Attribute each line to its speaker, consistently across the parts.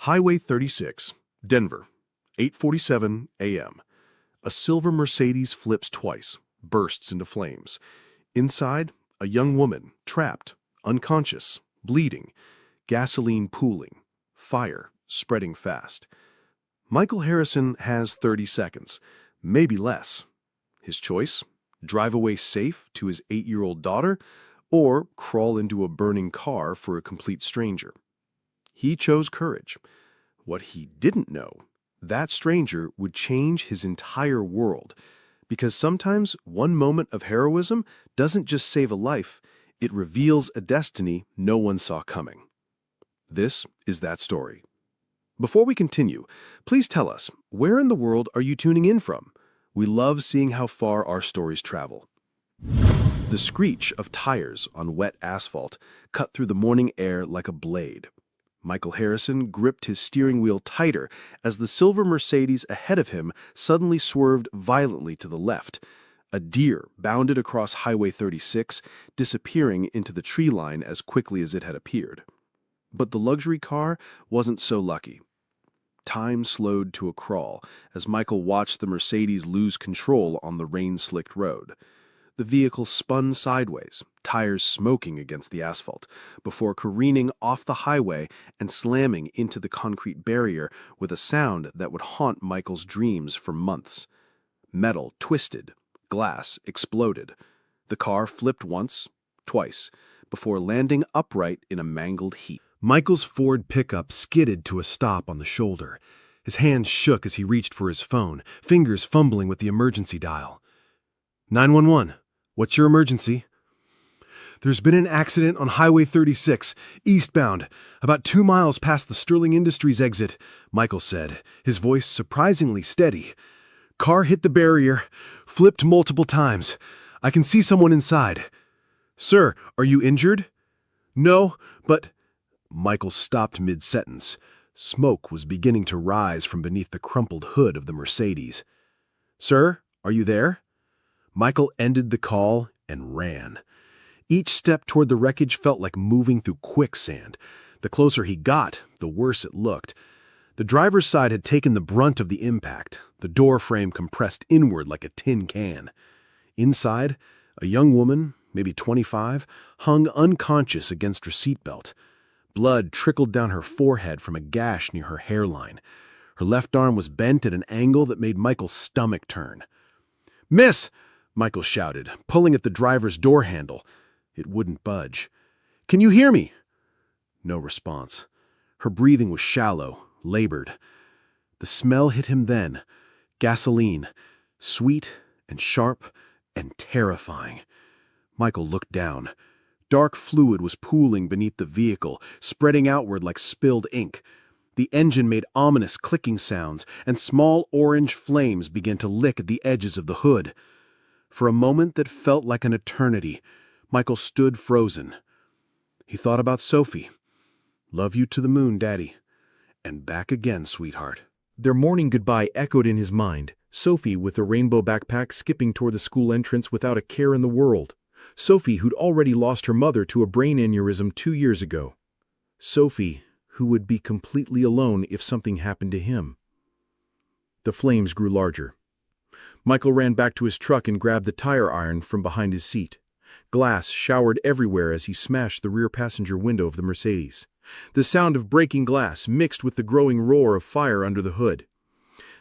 Speaker 1: Highway 36, Denver, 8:47 a.m. A silver Mercedes flips twice, bursts into flames. Inside, a young woman, trapped, unconscious, bleeding, gasoline pooling, fire spreading fast. Michael Harrison has 30 seconds, maybe less. His choice? Drive away safe to his 8-year-old daughter, or crawl into a burning car for a complete stranger. He chose courage. What he didn't know, that stranger would change his entire world. Because sometimes one moment of heroism doesn't just save a life, it reveals a destiny no one saw coming. This is that story. Before we continue, please tell us, where in the world are you tuning in from? We love seeing how far our stories travel. The screech of tires on wet asphalt cut through the morning air like a blade. Michael Harrison gripped his steering wheel tighter as the silver Mercedes ahead of him suddenly swerved violently to the left. A deer bounded across Highway 36, disappearing into the tree line as quickly as it had appeared. But the luxury car wasn't so lucky. Time slowed to a crawl as Michael watched the Mercedes lose control on the rain-slicked road. The vehicle spun sideways, tires smoking against the asphalt, before careening off the highway and slamming into the concrete barrier with a sound that would haunt Michael's dreams for months. Metal twisted, glass exploded. The car flipped once, twice, before landing upright in a mangled heap. Michael's Ford pickup skidded to a stop on the shoulder. His hands shook as he reached for his phone, fingers fumbling with the emergency dial. 911. What's your emergency? There's been an accident on Highway 36, eastbound, about 2 miles past the Sterling Industries exit, Michael said, his voice surprisingly steady. Car hit the barrier, flipped multiple times. I can see someone inside. Sir, are you injured? No, but... Michael stopped mid-sentence. Smoke was beginning to rise from beneath the crumpled hood of the Mercedes. Sir, are you there? Michael ended the call and ran. Each step toward the wreckage felt like moving through quicksand. The closer he got, the worse it looked. The driver's side had taken the brunt of the impact, the door frame compressed inward like a tin can. Inside, a young woman, maybe 25, hung unconscious against her seatbelt. Blood trickled down her forehead from a gash near her hairline. Her left arm was bent at an angle that made Michael's stomach turn. "Miss!" Michael shouted, pulling at the driver's door handle. It wouldn't budge. "Can you hear me?" No response. Her breathing was shallow, labored. The smell hit him then. Gasoline. Sweet and sharp and terrifying. Michael looked down. Dark fluid was pooling beneath the vehicle, spreading outward like spilled ink. The engine made ominous clicking sounds, and small orange flames began to lick at the edges of the hood. For a moment that felt like an eternity, Michael stood frozen. He thought about Sophie. Love you to the moon, Daddy. And back again, sweetheart. Their morning goodbye echoed in his mind, Sophie with a rainbow backpack skipping toward the school entrance without a care in the world. Sophie, who'd already lost her mother to a brain aneurysm 2 years ago. Sophie, who would be completely alone if something happened to him. The flames grew larger. Michael ran back to his truck and grabbed the tire iron from behind his seat. Glass showered everywhere as he smashed the rear passenger window of the Mercedes. The sound of breaking glass mixed with the growing roar of fire under the hood.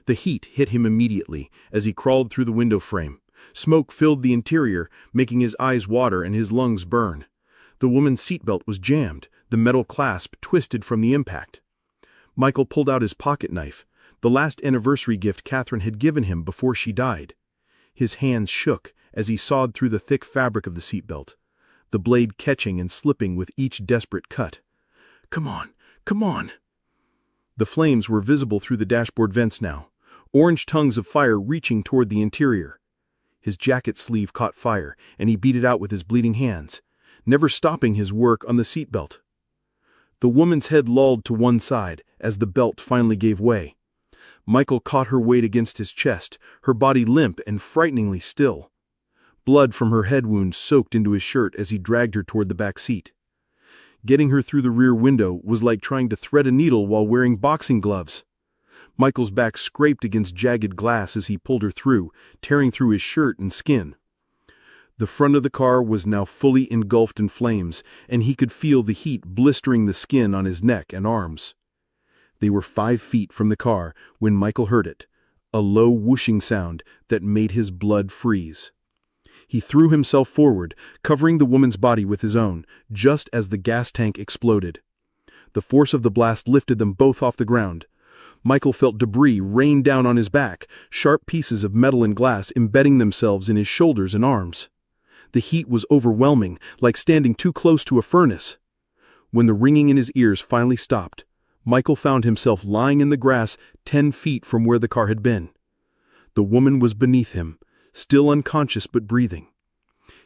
Speaker 1: The heat hit him immediately as he crawled through the window frame. Smoke filled the interior, making his eyes water and his lungs burn. The woman's seatbelt was jammed, the metal clasp twisted from the impact. Michael pulled out his pocket knife, the last anniversary gift Catherine had given him before she died. His hands shook as he sawed through the thick fabric of the seatbelt, the blade catching and slipping with each desperate cut. Come on, come on. The flames were visible through the dashboard vents now, orange tongues of fire reaching toward the interior. His jacket sleeve caught fire, and he beat it out with his bleeding hands, never stopping his work on the seatbelt. The woman's head lolled to one side as the belt finally gave way. Michael caught her weight against his chest, her body limp and frighteningly still. Blood from her head wound soaked into his shirt as he dragged her toward the back seat. Getting her through the rear window was like trying to thread a needle while wearing boxing gloves. Michael's back scraped against jagged glass as he pulled her through, tearing through his shirt and skin. The front of the car was now fully engulfed in flames, and he could feel the heat blistering the skin on his neck and arms. They were 5 feet from the car when Michael heard it, a low whooshing sound that made his blood freeze. He threw himself forward, covering the woman's body with his own, just as the gas tank exploded. The force of the blast lifted them both off the ground. Michael felt debris rain down on his back, sharp pieces of metal and glass embedding themselves in his shoulders and arms. The heat was overwhelming, like standing too close to a furnace. When the ringing in his ears finally stopped, Michael found himself lying in the grass 10 feet from where the car had been. The woman was beneath him, still unconscious but breathing.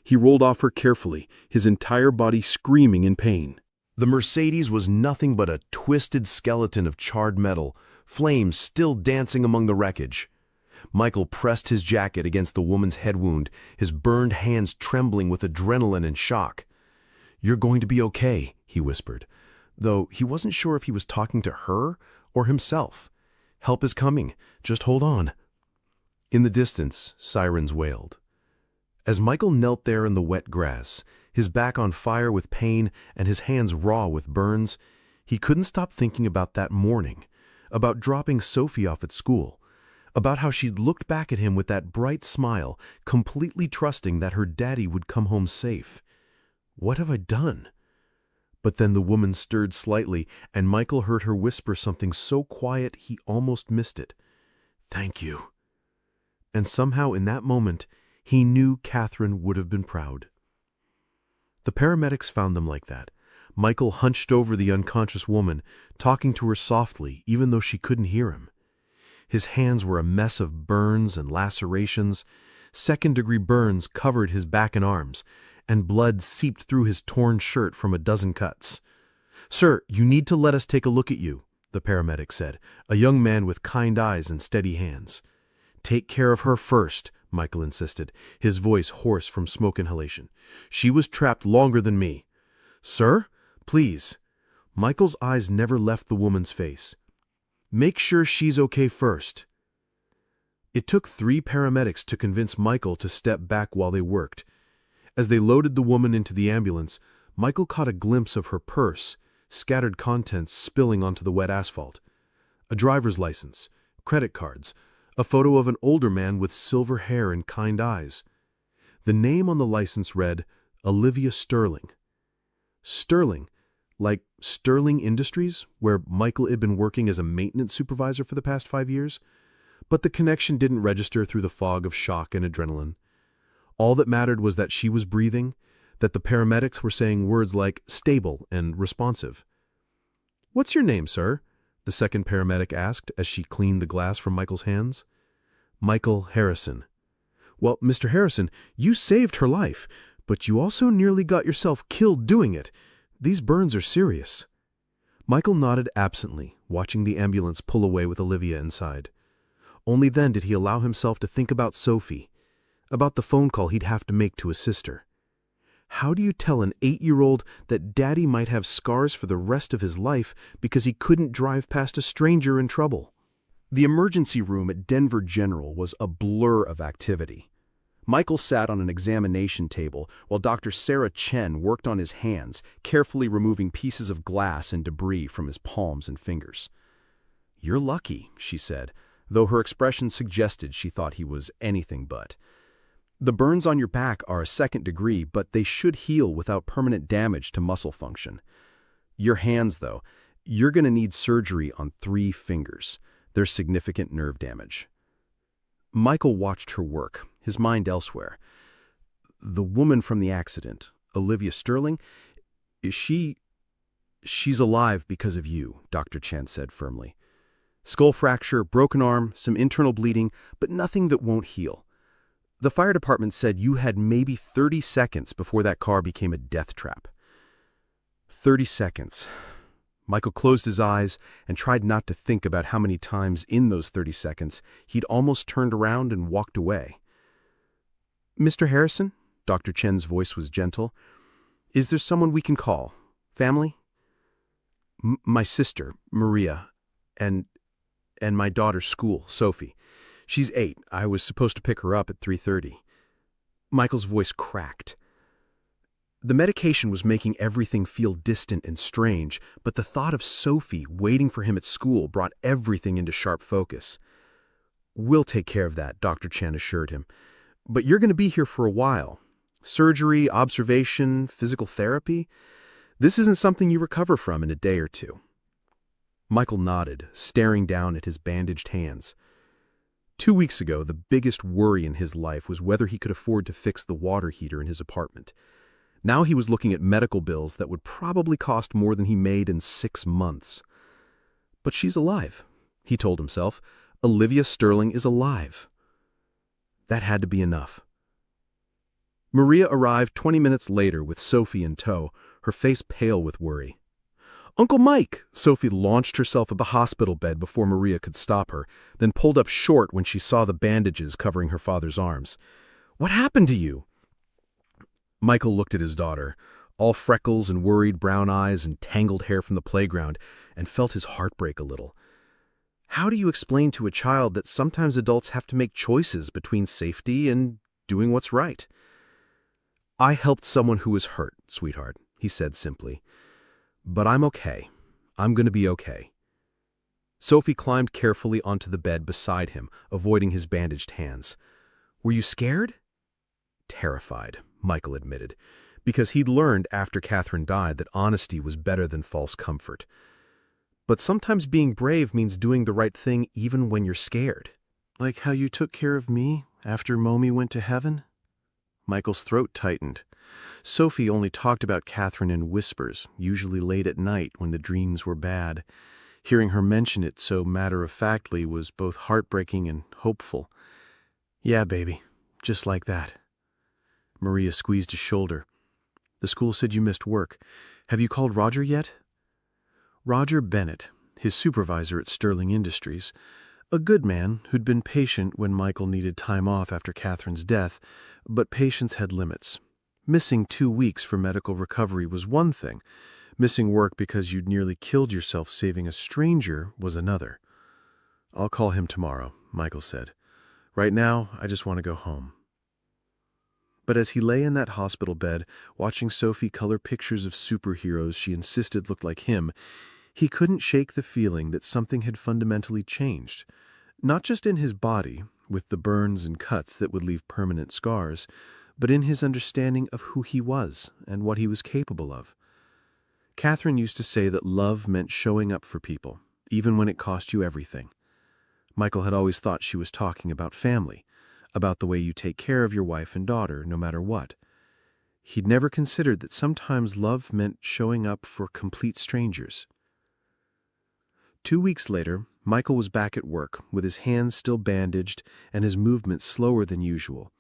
Speaker 1: He rolled off her carefully, his entire body screaming in pain.
Speaker 2: The Mercedes was nothing but a twisted skeleton of charred metal, flames still dancing among the wreckage. Michael pressed his jacket against the woman's head wound, his burned hands trembling with adrenaline and shock. "You're going to be okay," he whispered, though he wasn't sure if he was talking to her or himself. "Help is coming. Just hold on." In the distance, sirens wailed. As Michael knelt there in the wet grass, his back on fire with pain and his hands raw with burns, he couldn't stop thinking about that morning, about dropping Sophie off at school, about how she'd looked back at him with that bright smile, completely trusting that her daddy would come home safe. What have I done? But then the woman stirred slightly, and Michael heard her whisper something so quiet he almost missed it. "Thank you." And somehow in that moment, he knew Catherine would have been proud. The paramedics found them like that. Michael hunched over the unconscious woman, talking to her softly, even though she couldn't hear him. His hands were a mess of burns and lacerations. Second-degree burns covered his back and arms, and blood seeped through his torn shirt from a dozen cuts. "Sir, you need to let us take a look at you," the paramedic said, a young man with kind eyes and steady hands. "Take care of her first," Michael insisted, his voice hoarse from smoke inhalation. "She was trapped longer than me." "Sir, please." Michael's eyes never left the woman's face. "Make sure she's okay first." It took 3 paramedics to convince Michael to step back while they worked. As they loaded the woman into the ambulance, Michael caught a glimpse of her purse, scattered contents spilling onto the wet asphalt. A driver's license, credit cards, a photo of an older man with silver hair and kind eyes. The name on the license read, Olivia Sterling. Sterling, like Sterling Industries, where Michael had been working as a maintenance supervisor for the past 5 years. But the connection didn't register through the fog of shock and adrenaline. All that mattered was that she was breathing, that the paramedics were saying words like stable and responsive. "What's your name, sir?" the second paramedic asked as she cleaned the glass from Michael's hands. "Michael Harrison." "Well, Mr. Harrison, you saved her life, but you also nearly got yourself killed doing it. These burns are serious." Michael nodded absently, watching the ambulance pull away with Olivia inside. Only then did he allow himself to think about Sophie, about the phone call he'd have to make to his sister. How do you tell an 8-year-old that Daddy might have scars for the rest of his life because he couldn't drive past a stranger in trouble? The emergency room at Denver General was a blur of activity. Michael sat on an examination table while Dr. Sarah Chen worked on his hands, carefully removing pieces of glass and debris from his palms and fingers. "You're lucky," she said, though her expression suggested she thought he was anything but. "The burns on your back are a 2nd degree, but they should heal without permanent damage to muscle function. Your hands, though, you're going to need surgery on 3 fingers. There's significant nerve damage." Michael watched her work, his mind elsewhere. "The woman from the accident, Olivia Sterling, she's alive because of you," Dr. Chen said firmly. "Skull fracture, broken arm, some internal bleeding, but nothing that won't heal. The fire department said you had maybe 30 seconds before that car became a death trap." 30 seconds. Michael closed his eyes and tried not to think about how many times in those 30 seconds he'd almost turned around and walked away. "Mr. Harrison?" Dr. Chen's voice was gentle. "Is there someone we can call?
Speaker 1: Family? My sister, Maria, and my daughter's school, Sophie. She's 8. I was supposed to pick her up at 3:30. Michael's voice cracked. The medication was making everything feel distant and strange, but the thought of Sophie waiting for him at school brought everything into sharp focus. "We'll take care of that," Dr. Chen assured him. "But you're going to be here for a while. Surgery, observation, physical therapy. This isn't something you recover from in a day or two." Michael nodded, staring down at his bandaged hands. 2 weeks ago, the biggest worry in his life was whether he could afford to fix the water heater in his apartment. Now he was looking at medical bills that would probably cost more than he made in 6 months. But she's alive, he told himself. Olivia Sterling is alive. That had to be enough. Maria arrived 20 minutes later with Sophie in tow, her face pale with worry. "Uncle Mike!" Sophie launched herself at the hospital bed before Maria could stop her, then pulled up short when she saw the bandages covering her father's arms. "What happened to you?" Michael looked at his daughter, all freckles and worried brown eyes and tangled hair from the playground, and felt his heart break a little. How do you explain to a child that sometimes adults have to make choices between safety and doing what's right? "I helped someone who was hurt, sweetheart," he said simply. "But I'm okay. I'm going to be okay." Sophie climbed carefully onto the bed beside him, avoiding his bandaged hands. "Were you scared?" "Terrified," Michael admitted, because he'd learned after Catherine died that honesty was better than false comfort. But sometimes being brave means doing the right thing even when you're scared. "Like how you took care of me after Mommy went to heaven?" Michael's throat tightened. Sophie only talked about Catherine in whispers, usually late at night when the dreams were bad. Hearing her mention it so matter-of-factly was both heartbreaking and hopeful. "Yeah, baby, just like that." Maria squeezed his shoulder. "The school said you missed work. Have you called Roger yet?" Roger Bennett, his supervisor at Sterling Industries, a good man who'd been patient when Michael needed time off after Catherine's death, but patience had limits. Missing 2 weeks for medical recovery was one thing. Missing work because you'd nearly killed yourself saving a stranger was another. "I'll call him tomorrow," Michael said. "Right now, I just want to go home." But as he lay in that hospital bed, watching Sophie color pictures of superheroes she insisted looked like him, he couldn't shake the feeling that something had fundamentally changed. Not just in his body, with the burns and cuts that would leave permanent scars, but in his understanding of who he was and what he was capable of. Catherine used to say that love meant showing up for people, even when it cost you everything. Michael had always thought she was talking about family, about the way you take care of your wife and daughter no matter what. He'd never considered that sometimes love meant showing up for complete strangers. 2 weeks later, Michael was back at work, with his hands still bandaged and his movements slower than usual.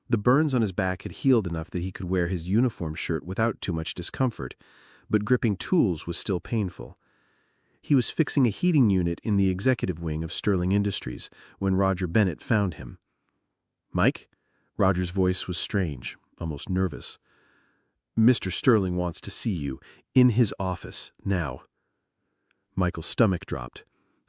Speaker 1: The burns on his back had healed enough that he could wear his uniform shirt without too much discomfort, but gripping tools was still painful. He was fixing a heating unit in the executive wing of Sterling Industries when Roger Bennett found him. "Mike?" Roger's voice was strange, almost nervous. "Mr. Sterling wants to see you, in his office, now." Michael's stomach dropped.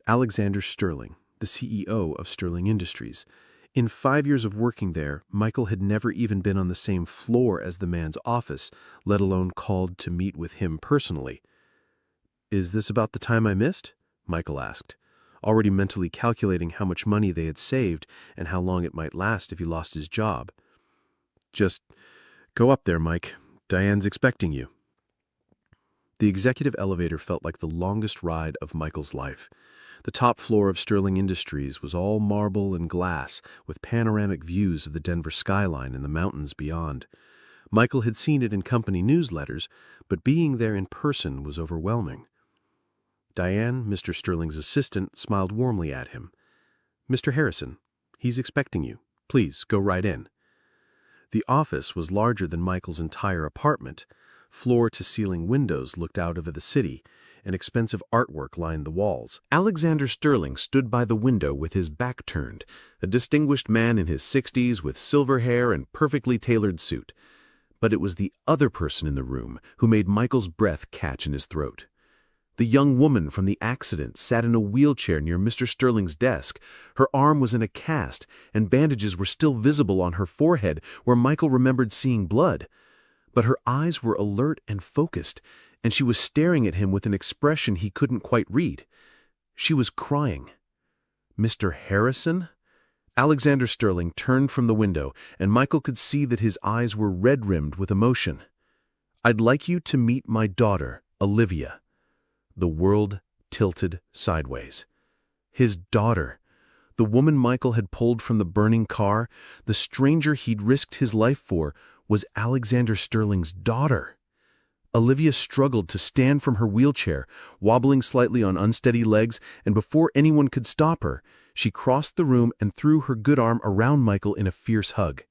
Speaker 1: Alexander Sterling, the CEO of Sterling Industries. In 5 years of working there, Michael had never even been on the same floor as the man's office, let alone called to meet with him personally. "Is this about the time I missed?" Michael asked, already mentally calculating how much money they had saved and how long it might last if he lost his job. "Just go up there, Mike. Diane's expecting you." The executive elevator felt like the longest ride of Michael's life. The top floor of Sterling Industries was all marble and glass, with panoramic views of the Denver skyline and the mountains beyond. Michael had seen it in company newsletters, but being there in person was overwhelming. Diane, Mr. Sterling's assistant, smiled warmly at him. "Mr. Harrison, he's expecting you. Please, go right in." The office was larger than Michael's entire apartment. Floor-to-ceiling windows looked out over the city, and expensive artwork lined the walls. Alexander Sterling stood by the window with his back turned, a distinguished man in his 60s with silver hair and perfectly tailored suit.
Speaker 2: But it was the other person in the room who made Michael's breath catch in his throat. The young woman from the accident sat in a wheelchair near Mr. Sterling's desk. Her arm was in a cast, and bandages were still visible on her forehead where Michael remembered seeing blood. But her eyes were alert and focused, and she was staring at him with an expression he couldn't quite read. She was crying. "Mr. Harrison?" Alexander Sterling turned from the window, and Michael could see that his eyes were red-rimmed with emotion. "I'd like you to meet my daughter, Olivia." The world tilted sideways. His daughter, the woman Michael had pulled from the burning car, the stranger he'd risked his life for, was Alexander Sterling's daughter. Olivia struggled to stand from her wheelchair, wobbling slightly on unsteady legs, and before anyone could stop her, she crossed the room and threw her good arm around Michael in a fierce hug.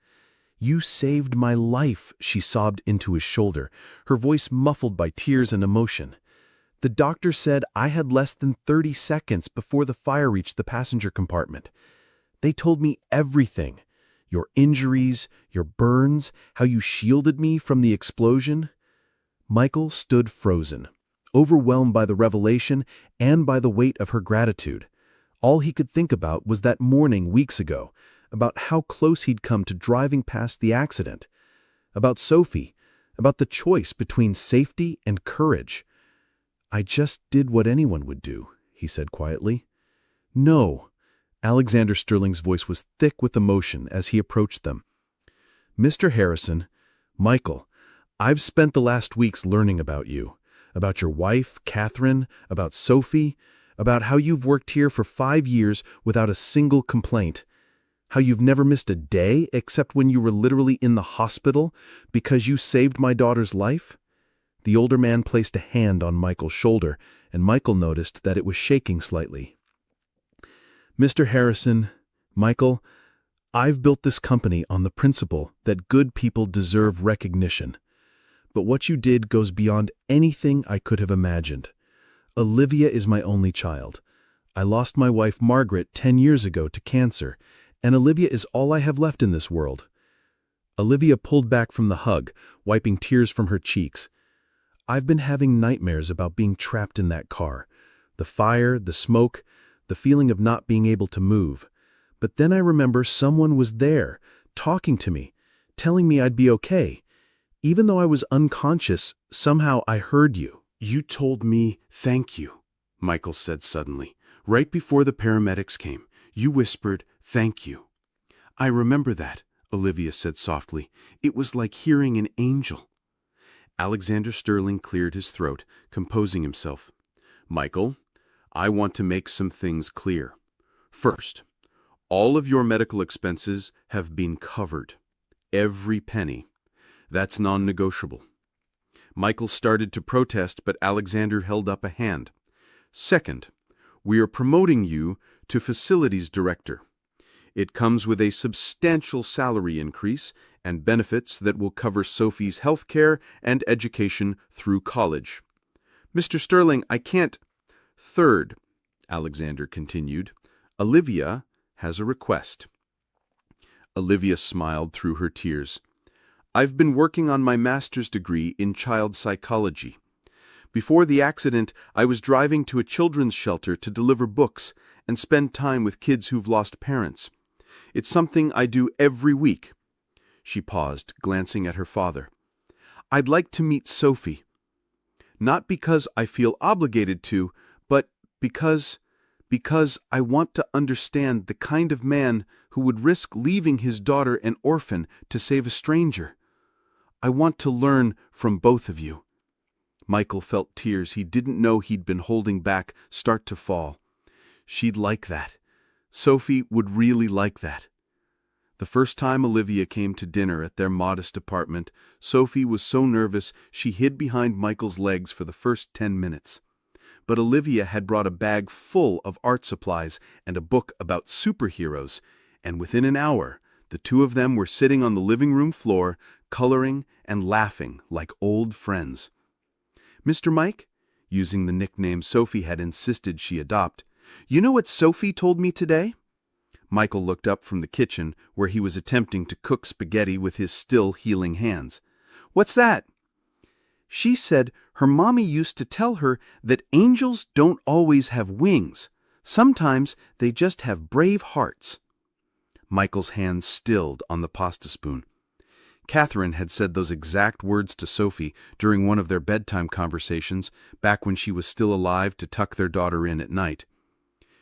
Speaker 2: "You saved my life," she sobbed into his shoulder, her voice muffled by tears and emotion. "The doctor said I had less than 30 seconds before the fire reached the passenger compartment. They told me everything. Your injuries, your burns, how you shielded me from the explosion." Michael stood frozen, overwhelmed by the revelation and by the weight of her gratitude. All he could think about was that morning weeks ago, about how close he'd come to driving past the accident, about Sophie, about the choice between safety and courage. "I just did what anyone would do," he said quietly. "No." Alexander Sterling's voice was thick with emotion as he approached them. "Mr. Harrison, Michael, I've spent the last weeks learning about you, about your wife, Catherine, about Sophie, about how you've worked here for 5 years without a single complaint, how you've never missed a day except when you were literally in the hospital because you saved my daughter's life." The older man placed a hand on Michael's shoulder, and Michael noticed that it was shaking slightly. "Mr. Harrison, Michael, I've built this company on the principle that good people deserve recognition. But what you did goes beyond anything I could have imagined. Olivia is my only child. I lost my wife Margaret 10 years ago to cancer, and Olivia is all I have left in this world." Olivia pulled back from the hug, wiping tears from her cheeks. "I've been having nightmares about being trapped in that car. The fire, the smoke, the feeling of not being able to move. But then I remember someone was there, talking to me, telling me I'd be okay. Even though I was unconscious, somehow I heard you."
Speaker 3: "You told me thank you," Michael said suddenly. "Right before the paramedics came, you whispered thank you." "I remember that," Olivia said softly. "It was like hearing an angel." Alexander Sterling cleared his throat, composing himself. "Michael, I want to make some things clear. First, all of your medical expenses have been covered. Every penny. That's non-negotiable." Michael started to protest, but Alexander held up a hand. "Second, we are promoting you to facilities director. It comes with a substantial salary increase and benefits that will cover Sophie's health care and education through college." "Mr. Sterling, I can't—" "Third," Alexander continued, "Olivia has a request." Olivia smiled through her tears. "I've been working on my master's degree in child psychology. Before the accident, I was driving to a children's shelter to deliver books and spend time with kids who've lost parents. It's something I do every week." She paused, glancing at her father. "I'd like to meet Sophie. Not because I feel obligated to, but because I want to understand the kind of man who would risk leaving his daughter an orphan to save a stranger. I want to learn from both of you." Michael felt tears he didn't know he'd been holding back start to fall. She'd like that. Sophie would really like that. The first time Olivia came to dinner at their modest apartment, Sophie was so nervous she hid behind Michael's legs for the first 10 minutes. But Olivia had brought a bag full of art supplies and a book about superheroes, and within an hour, the two of them were sitting on the living room floor, coloring and laughing like old friends. "Mr. Mike," using the nickname Sophie had insisted she adopt, "you know what Sophie told me today?" Michael looked up from the kitchen, where he was attempting to cook spaghetti with his still healing hands. What's that?" She said her mommy used to tell her that angels don't always have wings. Sometimes they just have brave hearts. Michael's hand stilled on the pasta spoon. Catherine had said those exact words to Sophie during one of their bedtime conversations back when she was still alive to tuck their daughter in at night.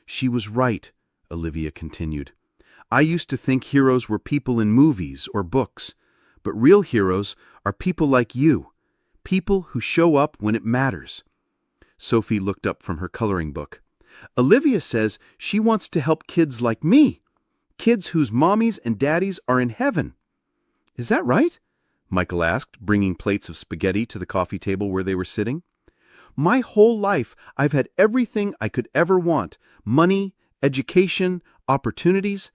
Speaker 3: "She was right," Olivia continued. "I used to think heroes were people in movies or books, but real heroes are people like you, people who show up when it matters." Sophie looked up from her coloring book. "Olivia says she wants to help kids like me, kids whose mommies and daddies are in heaven." "Is that right?" Michael asked, bringing plates of spaghetti to the coffee table where they were sitting. "My whole life I've had everything I could ever want: money, education, opportunities.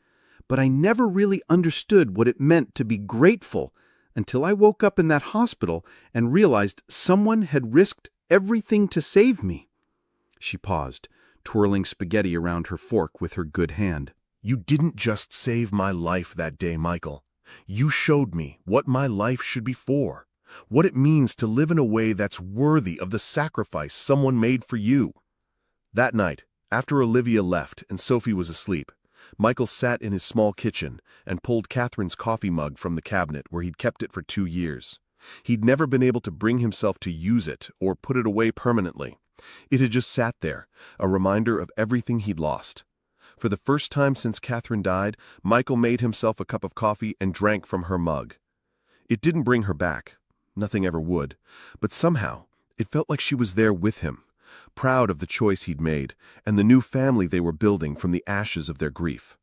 Speaker 3: But I never really understood what it meant to be grateful until I woke up in that hospital and realized someone had risked everything to save me." She paused, twirling spaghetti around her fork with her good hand.
Speaker 1: You didn't just save my life that day, Michael. You showed me what my life should be for, what it means to live in a way that's worthy of the sacrifice someone made for you. That night, after Olivia left and Sophie was asleep, Michael sat in his small kitchen and pulled Catherine's coffee mug from the cabinet where he'd kept it for 2 years. He'd never been able to bring himself to use it or put it away permanently. It had just sat there, a reminder of everything he'd lost. For the first time since Catherine died, Michael made himself a cup of coffee and drank from her mug. It didn't bring her back. Nothing ever would. But somehow, it felt like she was there with him, proud of the choice he'd made and the new family they were building from the ashes of their grief.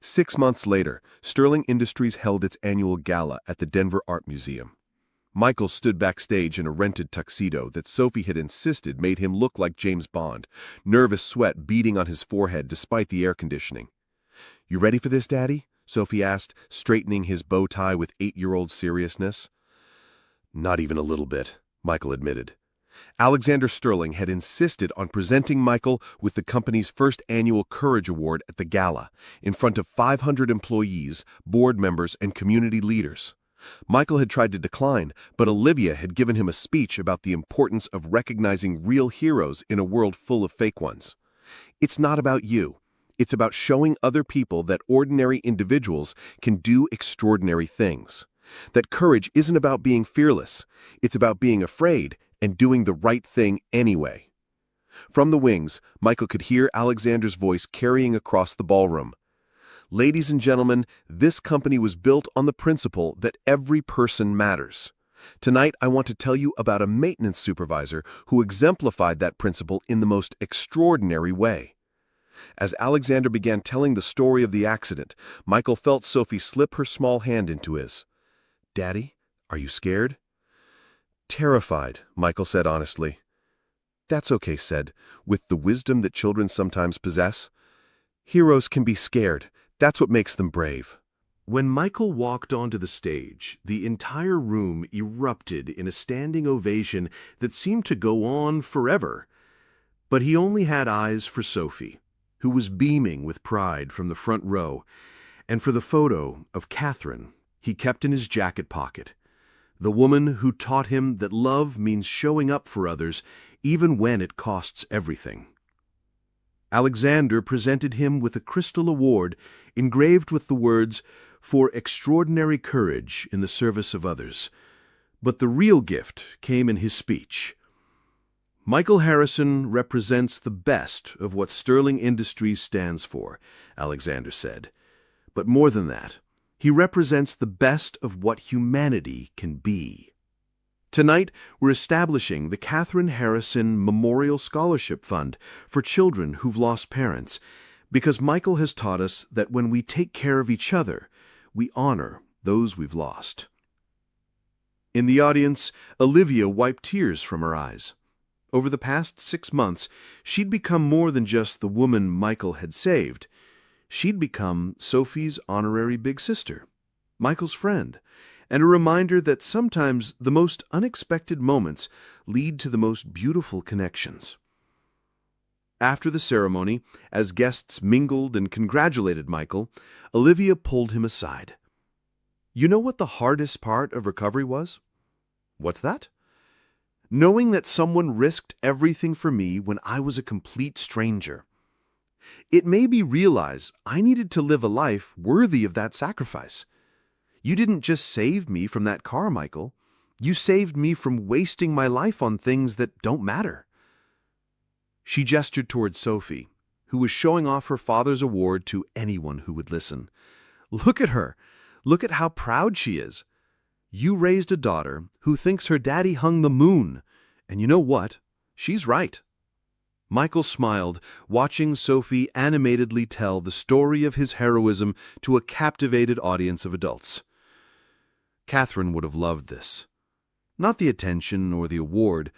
Speaker 1: 6 months later, Sterling Industries held its annual gala at the Denver Art Museum. Michael stood backstage in a rented tuxedo that Sophie had insisted made him look like James Bond, nervous sweat beading on his forehead despite the air conditioning. "You ready for this, Daddy?" Sophie asked, straightening his bow tie with 8-year-old seriousness. "Not even a little bit," Michael admitted. Alexander Sterling had insisted on presenting Michael with the company's first annual Courage Award at the gala, in front of 500 employees, board members, and community leaders. Michael had tried to decline, but Olivia had given him a speech about the importance of recognizing real heroes in a world full of fake ones. "It's not about you. It's about showing other people that ordinary individuals can do extraordinary things. That courage isn't about being fearless. It's about being afraid and doing the right thing anyway." From the wings, Michael could hear Alexander's voice carrying across the ballroom. "Ladies and gentlemen, this company was built on the principle that every person matters. Tonight, I want to tell you about a maintenance supervisor who exemplified that principle in the most extraordinary way." As Alexander began telling the story of the accident, Michael felt Sophie slip her small hand into his. "Daddy, are you scared?" "Terrified," Michael said honestly. "That's okay," said, with the wisdom that children sometimes possess. "Heroes can be scared. That's what makes them brave." When Michael walked onto the stage, the entire room erupted in a standing ovation that seemed to go on forever. But he only had eyes for Sophie, who was beaming with pride from the front row, and for the photo of Catherine he kept in his jacket pocket, the woman who taught him that love means showing up for others even when it costs everything. Alexander presented him with a crystal award engraved with the words, "For extraordinary courage in the service of others." But the real gift came in his speech. "Michael Harrison represents the best of what Sterling Industries stands for," Alexander said. "But more than that, he represents the best of what humanity can be." Tonight, we're establishing the Catherine Harrison Memorial Scholarship Fund for children who've lost parents, because Michael has taught us that when we take care of each other, we honor those we've lost. In the audience, Olivia wiped tears from her eyes. Over the past 6 months, she'd become more than just the woman Michael had saved. She'd become Sophie's honorary big sister, Michael's friend, and a reminder that sometimes the most unexpected moments lead to the most beautiful connections. After the ceremony, as guests mingled and congratulated Michael, Olivia pulled him aside. "You know what the hardest part of recovery was?" What's that? Knowing that someone risked everything for me when I was a complete stranger. It made me realize I needed to live a life worthy of that sacrifice. You didn't just save me from that car, Michael. You saved me from wasting my life on things that don't matter. She gestured toward Sophie, who was showing off her father's award to anyone who would listen. Look at her. Look at how proud she is. You raised a daughter who thinks her daddy hung the moon. And you know what? She's right. Michael smiled, watching Sophie animatedly tell the story of his heroism to a captivated audience of adults. Catherine would have loved this. Not the attention or the award,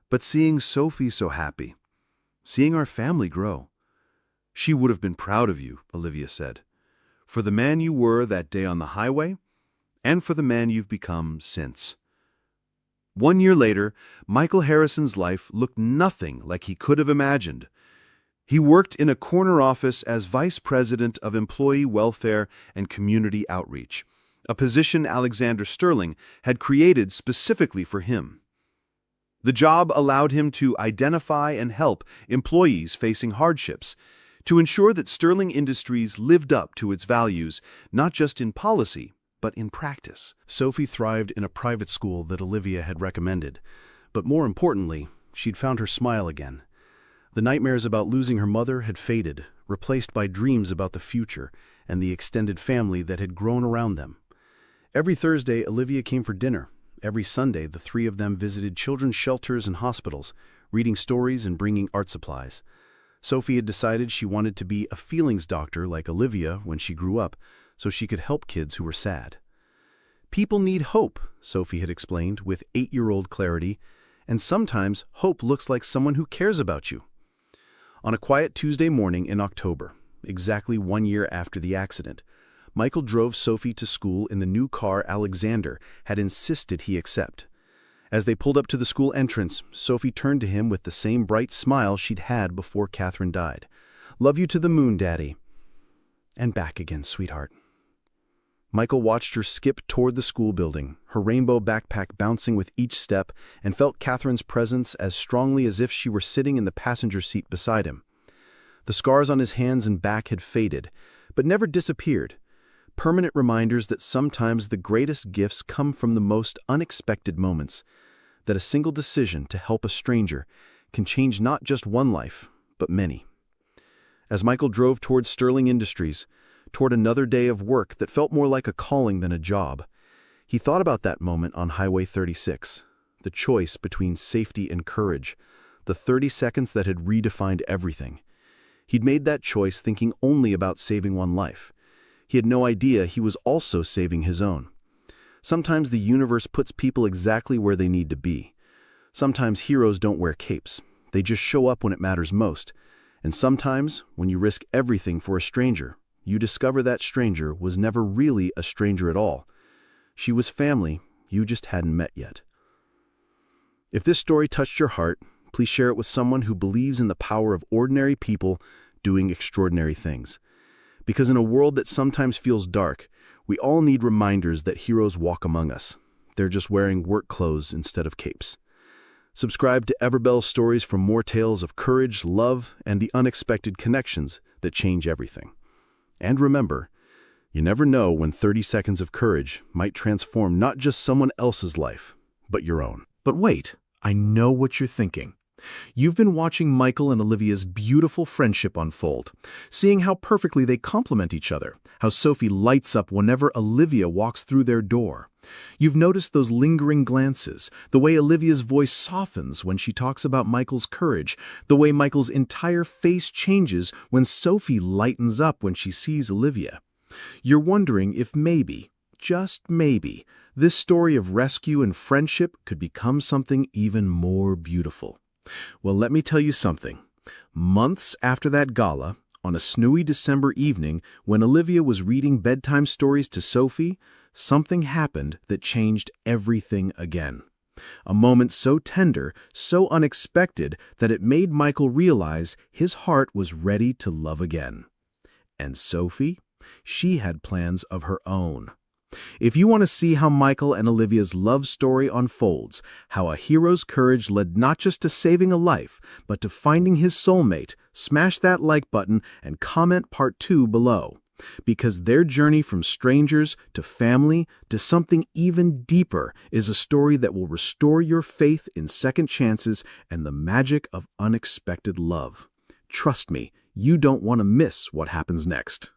Speaker 1: but seeing Sophie so happy, seeing our family grow. She would have been proud of you, Olivia said, for the man you were that day on the highway, and for the man you've become since. 1 year later, Michael Harrison's life looked nothing like he could have imagined. He worked in a corner office as Vice President of Employee Welfare and Community Outreach, a position Olivia Sterling had created specifically for him. The job allowed him to identify and help employees facing hardships, to ensure that Sterling Industries lived up to its values, not just in policy, but in practice.
Speaker 2: Sophie thrived in a private school that Olivia had recommended, but more importantly, she'd found her smile again. The nightmares about losing her mother had faded, replaced by dreams about the future and the extended family that had grown around them. Every Thursday, Olivia came for dinner. Every Sunday, the three of them visited children's shelters and hospitals, reading stories and bringing art supplies. Sophie had decided she wanted to be a feelings doctor like Olivia when she grew up, so she could help kids who were sad. People need hope, Sophie had explained with 8-year-old clarity, and sometimes hope looks like someone who cares about you. On a quiet Tuesday morning in October, exactly 1 year after the accident, Michael drove Sophie to school in the new car Alexander had insisted he accept. As they pulled up to the school entrance, Sophie turned to him with the same bright smile she'd had before Catherine died. "Love you to the moon, Daddy." "And back again, sweetheart." Michael watched her skip toward the school building, her rainbow backpack bouncing with each step, and felt Catherine's presence as strongly as if she were sitting in the passenger seat beside him. The scars on his hands and back had faded, but never disappeared. Permanent reminders that sometimes the greatest gifts come from the most unexpected moments, that a single decision to help a stranger can change not just one life, but many. As Michael drove toward Sterling Industries, toward another day of work that felt more like a calling than a job, he thought about that moment on Highway 36, the choice between safety and courage, the 30 seconds that had redefined everything. He'd made that choice thinking only about saving one life. He had no idea he was also saving his own. Sometimes the universe puts people exactly where they need to be. Sometimes heroes don't wear capes. They just show up when it matters most. And sometimes, when you risk everything for a stranger, you discover that stranger was never really a stranger at all. She was family you just hadn't met yet. If this story touched your heart, please share it with someone who believes in the power of ordinary people doing extraordinary things. Because in a world that sometimes feels dark, we all need reminders that heroes walk among us. They're just wearing work clothes instead of capes. Subscribe to Everbell Stories for more tales of courage, love, and the unexpected connections that change everything. And remember, you never know when 30 seconds of courage might transform not just someone else's life, but your own.
Speaker 4: But wait, I know what you're thinking. You've been watching Michael and Olivia's beautiful friendship unfold, seeing how perfectly they complement each other, how Sophie lights up whenever Olivia walks through their door. You've noticed those lingering glances, the way Olivia's voice softens when she talks about Michael's courage, the way Michael's entire face changes when Sophie lightens up when she sees Olivia. You're wondering if maybe, just maybe, this story of rescue and friendship could become something even more beautiful. Well, let me tell you something. Months after that gala, on a snowy December evening, when Olivia was reading bedtime stories to Sophie, something happened that changed everything again. A moment so tender, so unexpected, that it made Michael realize his heart was ready to love again. And Sophie? She had plans of her own. If you want to see how Michael and Olivia's love story unfolds, how a hero's courage led not just to saving a life, but to finding his soulmate, smash that like button and comment part 2 below. Because their journey from strangers to family to something even deeper is a story that will restore your faith in second chances and the magic of unexpected love. Trust me, you don't want to miss what happens next.